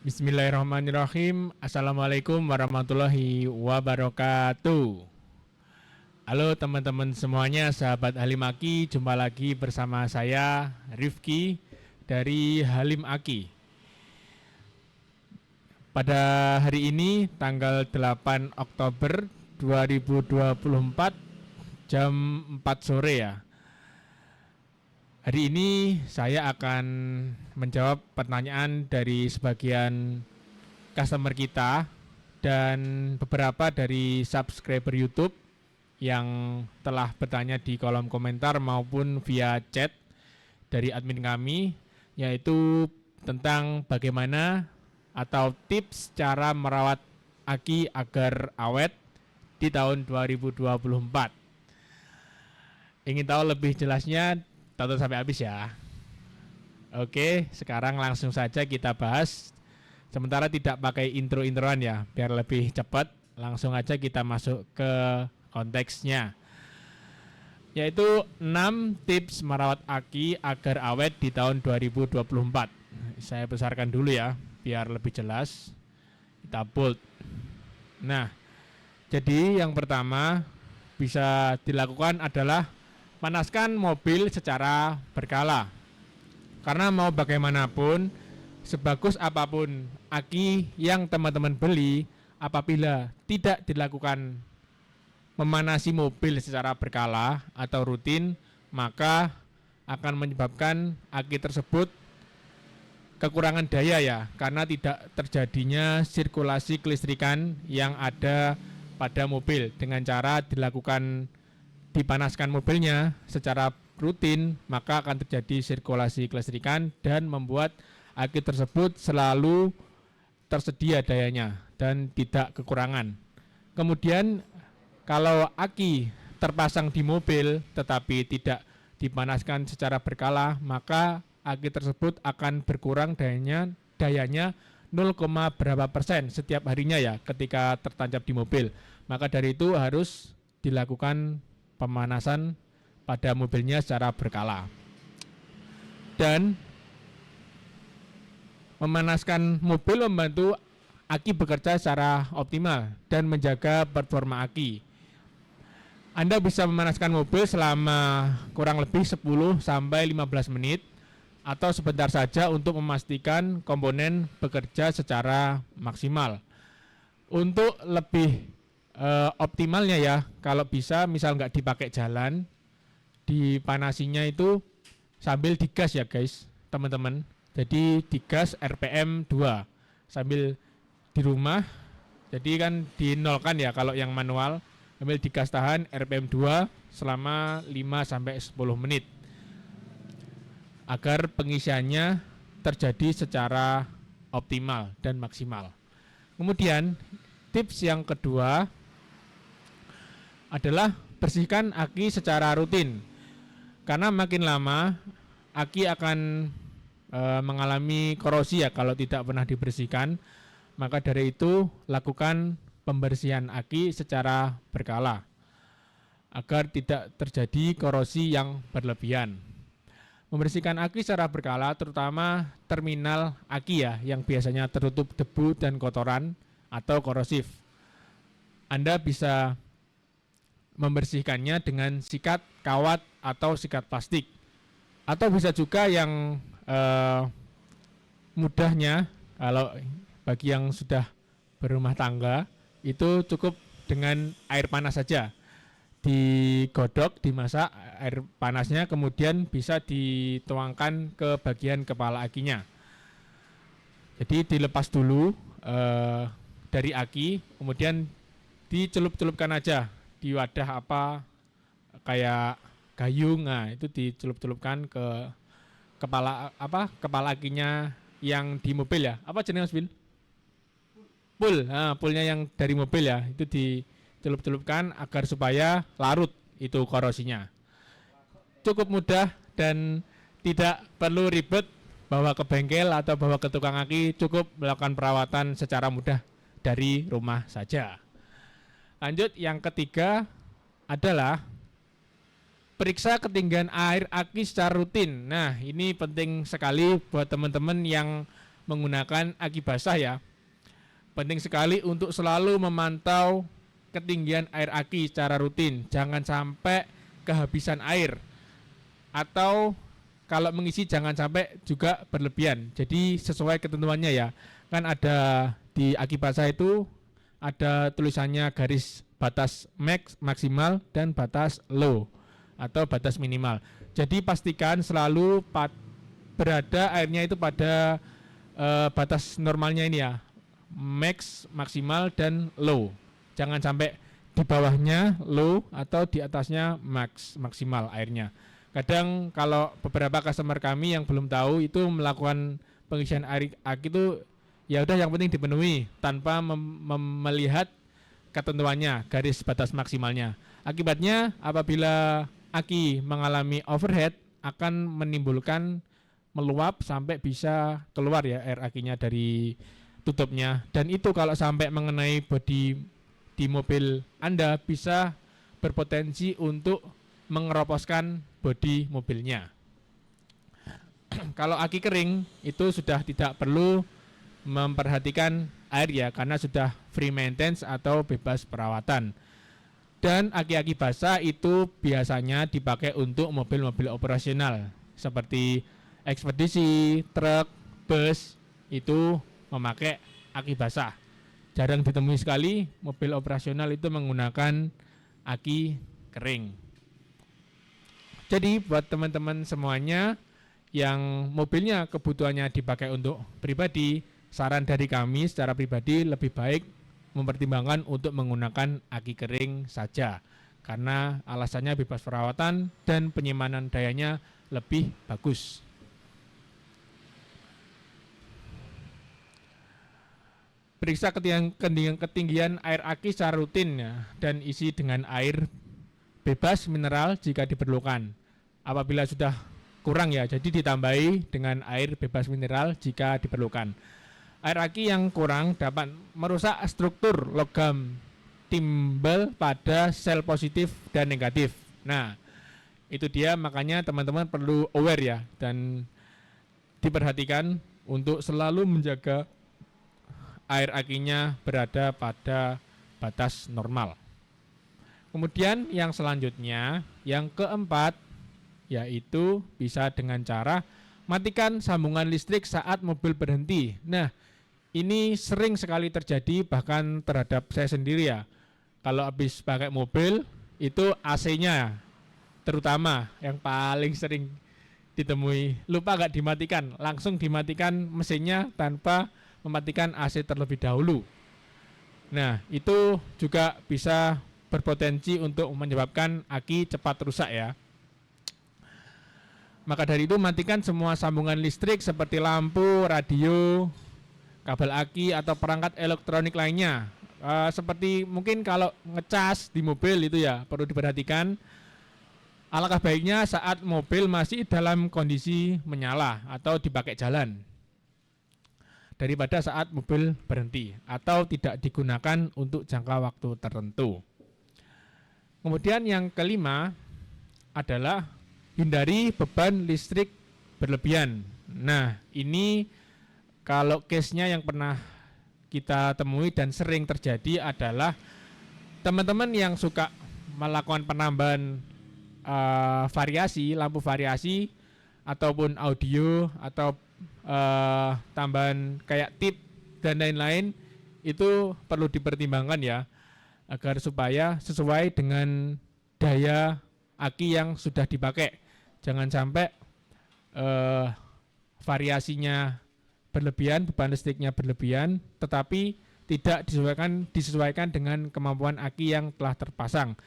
Bismillahirrahmanirrahim. Assalamualaikum warahmatullahi wabarakatuh. Halo teman-teman semuanya, sahabat Halim Aki. Jumpa lagi bersama saya Rifki dari Halim Aki. Pada hari ini tanggal 8 Oktober 2024 jam 4 sore ya. Hari ini saya akan menjawab pertanyaan dari sebagian customer kita dan beberapa dari subscriber YouTube yang telah bertanya di kolom komentar maupun via chat dari admin kami, yaitu tentang bagaimana atau tips cara merawat aki agar awet di tahun 2024. Ingin tahu lebih jelasnya? Tonton sampai habis ya. Oke, sekarang langsung saja kita bahas. Sementara tidak pakai intro-introan ya, biar lebih cepat. Langsung aja kita masuk ke konteksnya. Yaitu 6 tips merawat aki agar awet di tahun 2024. Saya besarkan dulu ya, biar lebih jelas. Kita bold. Nah, jadi yang pertama bisa dilakukan adalah panaskan mobil secara berkala. Karena mau bagaimanapun, sebagus apapun aki yang teman-teman beli, apabila tidak dilakukan memanasi mobil secara berkala atau rutin, maka akan menyebabkan aki tersebut kekurangan daya ya, karena tidak terjadinya sirkulasi kelistrikan yang ada pada mobil. Dengan cara dipanaskan mobilnya secara rutin, maka akan terjadi sirkulasi kelistrikan dan membuat aki tersebut selalu tersedia dayanya dan tidak kekurangan. Kemudian kalau aki terpasang di mobil tetapi tidak dipanaskan secara berkala, maka aki tersebut akan berkurang dayanya 0, berapa persen setiap harinya ya ketika tertancap di mobil. Maka dari itu harus dilakukan pemanasan pada mobilnya secara berkala. Dan memanaskan mobil membantu aki bekerja secara optimal dan menjaga performa aki. Anda bisa memanaskan mobil selama kurang lebih 10 sampai 15 menit atau sebentar saja untuk memastikan komponen bekerja secara maksimal. Untuk lebih optimalnya ya, kalau bisa misal nggak dipakai jalan, dipanasinya itu sambil digas ya guys, teman-teman. Jadi digas RPM 2 sambil di rumah. Jadi kan dinolkan ya kalau yang manual, sambil digas tahan RPM 2 selama 5 sampai 10 menit agar pengisiannya terjadi secara optimal dan maksimal. Kemudian tips yang kedua adalah bersihkan aki secara rutin. Karena makin lama aki akan mengalami korosi ya kalau tidak pernah dibersihkan. Maka dari itu lakukan pembersihan aki secara berkala agar tidak terjadi korosi yang berlebihan. Membersihkan aki secara berkala terutama terminal aki ya yang biasanya tertutup debu dan kotoran atau korosif. Anda bisa membersihkannya dengan sikat kawat atau sikat plastik, atau bisa juga yang mudahnya kalau bagi yang sudah berumah tangga itu cukup dengan air panas saja, digodok, dimasak air panasnya, kemudian bisa dituangkan ke bagian kepala akinya. Jadi dilepas dulu dari aki, kemudian dicelup-celupkan aja di wadah apa kayak gayung. Nah, itu dicelup-celupkan ke kepala akinya yang di mobil ya. Apa jenis mobil? Pool. Nah, poolnya yang dari mobil ya, itu dicelup-celupkan agar supaya larut itu korosinya. Cukup mudah dan tidak perlu ribet bawa ke bengkel atau bawa ke tukang aki, cukup melakukan perawatan secara mudah dari rumah saja. Lanjut, yang ketiga adalah periksa ketinggian air aki secara rutin. Nah, ini penting sekali buat teman-teman yang menggunakan aki basah ya. Penting sekali untuk selalu memantau ketinggian air aki secara rutin. Jangan sampai kehabisan air. Atau kalau mengisi jangan sampai juga berlebihan. Jadi sesuai ketentuannya ya. Kan ada di aki basah itu ada tulisannya garis batas maksimal dan batas low atau batas minimal. Jadi pastikan selalu berada airnya itu pada batas normalnya ini ya. Maksimal dan low. Jangan sampai di bawahnya low atau di atasnya maksimal airnya. Kadang kalau beberapa customer kami yang belum tahu itu melakukan pengisian air aki itu ya udah yang penting dipenuhi tanpa melihat ketentuannya, garis batas maksimalnya. Akibatnya apabila aki mengalami overhead akan menimbulkan meluap sampai bisa keluar ya air akinya dari tutupnya, dan itu kalau sampai mengenai bodi di mobil Anda bisa berpotensi untuk mengeroposkan bodi mobilnya. Kalau aki kering itu sudah tidak perlu memperhatikan air ya, karena sudah free maintenance atau bebas perawatan. Dan aki-aki basah itu biasanya dipakai untuk mobil-mobil operasional seperti ekspedisi, truk, bus itu memakai aki basah. Jarang ditemui sekali mobil operasional itu menggunakan aki kering. Jadi buat teman-teman semuanya yang mobilnya kebutuhannya dipakai untuk pribadi, saran dari kami secara pribadi lebih baik mempertimbangkan untuk menggunakan aki kering saja, karena alasannya bebas perawatan dan penyimpanan dayanya lebih bagus. Periksa ketinggian air aki secara rutin ya, dan isi dengan air bebas mineral jika diperlukan. Apabila sudah kurang ya, jadi ditambahi dengan air bebas mineral jika diperlukan. Air aki yang kurang dapat merusak struktur logam timbal pada sel positif dan negatif. Nah, itu dia, makanya teman-teman perlu aware ya, dan diperhatikan untuk selalu menjaga air akinya berada pada batas normal. Kemudian yang selanjutnya, yang keempat, yaitu bisa dengan cara matikan sambungan listrik saat mobil berhenti. Nah, ini sering sekali terjadi bahkan terhadap saya sendiri ya. Kalau habis pakai mobil itu AC-nya terutama yang paling sering ditemui lupa gak dimatikan, langsung dimatikan mesinnya tanpa mematikan AC terlebih dahulu. Nah, itu juga bisa berpotensi untuk menyebabkan aki cepat rusak ya. Maka dari itu matikan semua sambungan listrik seperti lampu, radio, kabel aki atau perangkat elektronik lainnya. Seperti mungkin kalau ngecas di mobil itu ya perlu diperhatikan. Alangkah baiknya saat mobil masih dalam kondisi menyala atau dipakai jalan, daripada saat mobil berhenti atau tidak digunakan untuk jangka waktu tertentu. Kemudian yang kelima adalah hindari beban listrik berlebihan. Nah, ini kalau case-nya yang pernah kita temui dan sering terjadi adalah teman-teman yang suka melakukan penambahan variasi, lampu variasi ataupun audio atau tambahan kayak tip dan lain-lain, itu perlu dipertimbangkan ya, agar supaya sesuai dengan daya aki yang sudah dipakai. Jangan sampai variasinya berlebihan, beban listriknya berlebihan, tetapi tidak disesuaikan dengan kemampuan aki yang telah terpasang.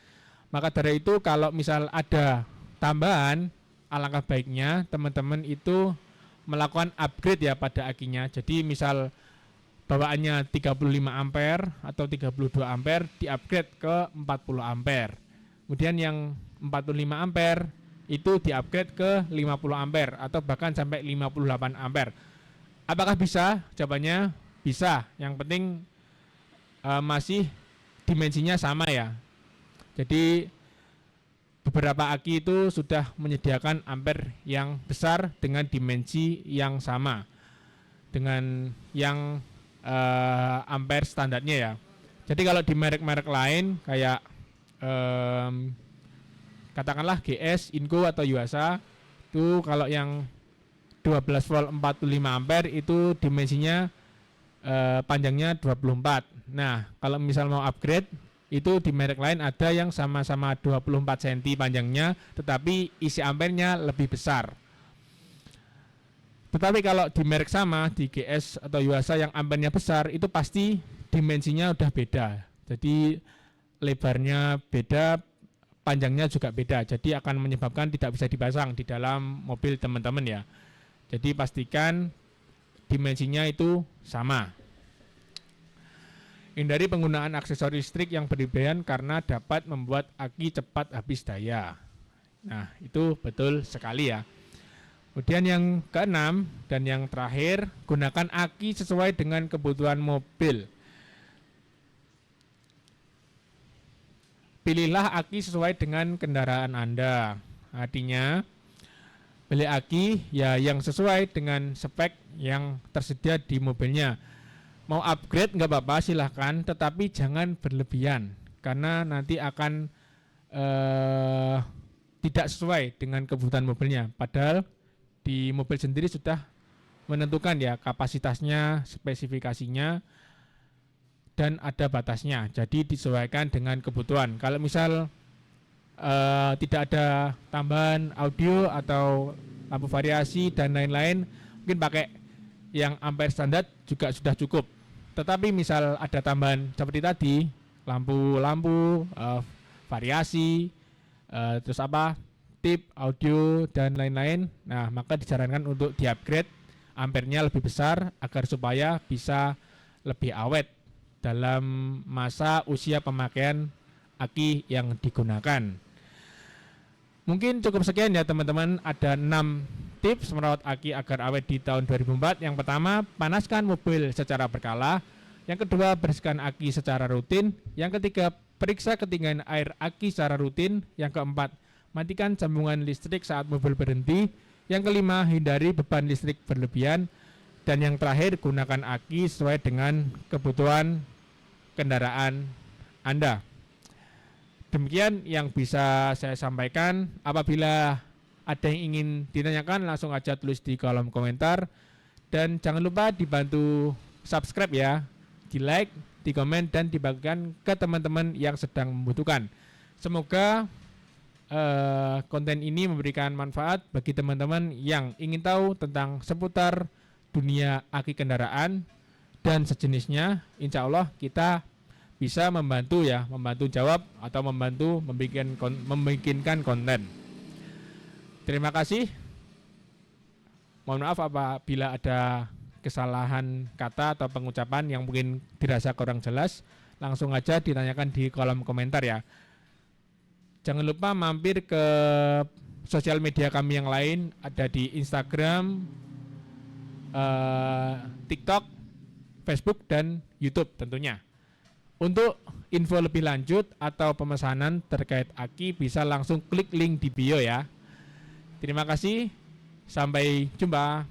Maka dari itu kalau misal ada tambahan, alangkah baiknya teman-teman itu melakukan upgrade ya pada akinya. Jadi misal bawaannya 35 ampere atau 32 ampere, di-upgrade ke 40 ampere. Kemudian yang 45 ampere itu di-upgrade ke 50 ampere atau bahkan sampai 58 ampere. Apakah bisa? Jawabannya bisa. Yang penting masih dimensinya sama ya. Jadi beberapa aki itu sudah menyediakan ampere yang besar dengan dimensi yang sama. dengan yang ampere standarnya ya. Jadi kalau di merek-merek lain kayak katakanlah GS, Inco atau Yuasa, itu kalau yang 12 volt 45 ampere itu dimensinya panjangnya 24. Nah, kalau misal mau upgrade itu di merek lain ada yang sama-sama 24 cm panjangnya tetapi isi ampernya lebih besar. Tetapi kalau di merek sama, di GS atau Yuasa yang ampernya besar itu pasti dimensinya udah beda. Jadi lebarnya beda, panjangnya juga beda. Jadi akan menyebabkan tidak bisa dipasang di dalam mobil teman-teman ya. Jadi pastikan dimensinya itu sama. Hindari penggunaan aksesoris listrik yang berlebihan karena dapat membuat aki cepat habis daya. Nah, itu betul sekali ya. Kemudian yang keenam dan yang terakhir, gunakan aki sesuai dengan kebutuhan mobil. Pilihlah aki sesuai dengan kendaraan Anda. Artinya, beli aki ya yang sesuai dengan spek yang tersedia di mobilnya. Mau upgrade nggak apa-apa silahkan, tetapi jangan berlebihan karena nanti akan tidak sesuai dengan kebutuhan mobilnya. Padahal di mobil sendiri sudah menentukan ya kapasitasnya, spesifikasinya, dan ada batasnya. Jadi disesuaikan dengan kebutuhan. Kalau misal tidak ada tambahan audio atau lampu variasi dan lain-lain, mungkin pakai yang ampere standar juga sudah cukup. Tetapi misal ada tambahan seperti tadi, lampu-lampu, variasi, terus apa, tip, audio dan lain-lain, nah maka disarankan untuk di-upgrade ampernya lebih besar agar supaya bisa lebih awet dalam masa usia pemakaian aki yang digunakan. Mungkin cukup sekian ya teman-teman, ada 6 tips merawat aki agar awet di tahun 2004. Yang pertama, panaskan mobil secara berkala. Yang kedua, bersihkan aki secara rutin. Yang ketiga, periksa ketinggian air aki secara rutin. Yang keempat, matikan sambungan listrik saat mobil berhenti. Yang kelima, hindari beban listrik berlebihan. Dan yang terakhir, gunakan aki sesuai dengan kebutuhan kendaraan Anda. Demikian yang bisa saya sampaikan. Apabila ada yang ingin ditanyakan, langsung aja tulis di kolom komentar. Dan jangan lupa dibantu subscribe ya, di like, di komen, dan dibagikan ke teman-teman yang sedang membutuhkan. Semoga konten ini memberikan manfaat bagi teman-teman yang ingin tahu tentang seputar dunia aki kendaraan dan sejenisnya. Insya Allah kita bisa membantu ya, membantu jawab atau membantu membikinkan konten. Terima kasih. Mohon maaf apabila ada kesalahan kata atau pengucapan yang mungkin dirasa kurang jelas. Langsung aja ditanyakan di kolom komentar ya. Jangan lupa mampir ke sosial media kami yang lain. Ada di Instagram, TikTok, Facebook, dan YouTube tentunya. Untuk info lebih lanjut atau pemesanan terkait aki bisa langsung klik link di bio ya. Terima kasih, sampai jumpa.